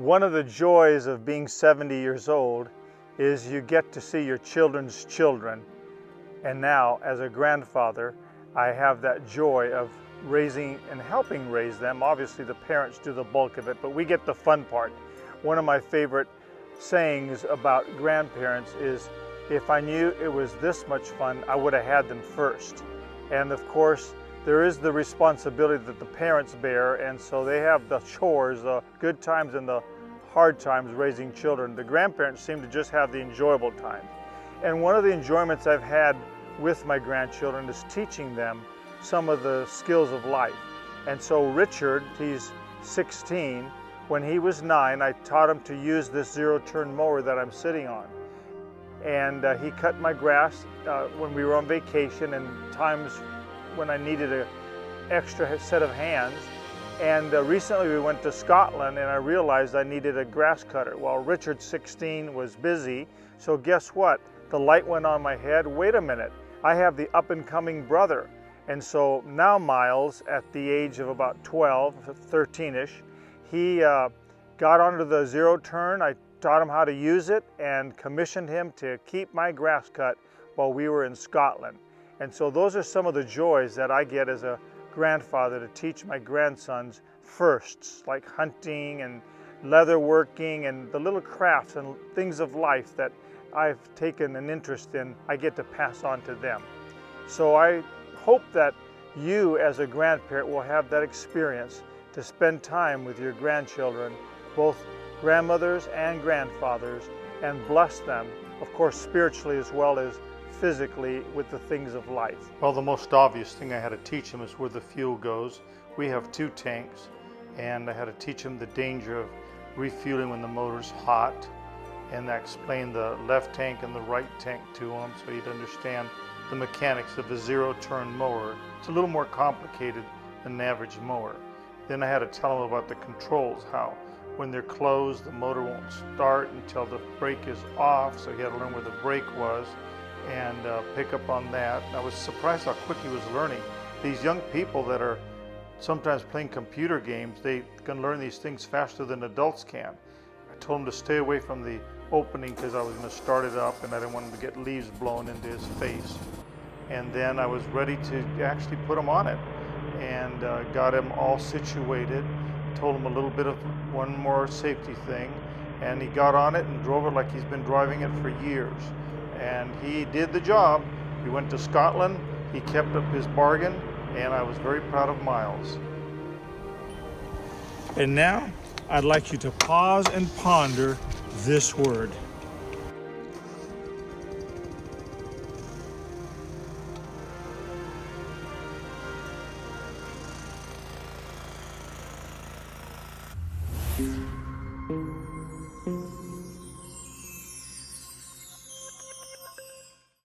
One of the joys of being 70 years old is you get to see your children's children. And now, as a grandfather, I have that joy of raising and helping raise them. Obviously, the parents do the bulk of it, but we get the fun part. One of my favorite sayings about grandparents is, if I knew it was this much fun, I would have had them first. And of course, there is the responsibility that the parents bear, and so they have the chores, the good times and the hard times raising children. The grandparents seem to just have the enjoyable times. And one of the enjoyments I've had with my grandchildren is teaching them some of the skills of life. And so Richard, he's 16, when he was 9, I taught him to use this zero-turn mower that I'm sitting on. And he cut my grass when we were on vacation and times when I needed an extra set of hands. And recently we went to Scotland and I realized I needed a grass cutter. Well, Richard, 16, was busy, so guess what? The light went on my head. Wait a minute, I have the up-and-coming brother. And so now Miles, at the age of about 12, 13-ish, he got onto the zero turn. I taught him how to use it and commissioned him to keep my grass cut while we were in Scotland. And so those are some of the joys that I get as a grandfather, to teach my grandsons firsts, like hunting and leatherworking and the little crafts and things of life that I've taken an interest in, I get to pass on to them. So I hope that you as a grandparent will have that experience to spend time with your grandchildren, both grandmothers and grandfathers, and bless them, of course, spiritually as well as physically, with the things of life. Well, the most obvious thing I had to teach them is where the fuel goes. We have 2 tanks, and I had to teach them the danger of refueling when the motor's hot, and I explained the left tank and the right tank to him so he'd understand the mechanics of the zero-turn mower. It's a little more complicated than an average mower. Then I had to tell him about the controls, how when they're closed, the motor won't start until the brake is off, so he had to learn where the brake was and pick up on that. And I was surprised how quick he was learning. These young people that are sometimes playing computer games, they can learn these things faster than adults can. I told him to stay away from the opening because I was going to start it up and I didn't want him to get leaves blown into his face. And then I was ready to actually put him on it and got him all situated. Told him a little bit of one more safety thing, and he got on it and drove it like he's been driving it for years. And he did the job. He went to Scotland, he kept up his bargain, and I was very proud of Miles. And now I'd like you to pause and ponder this word.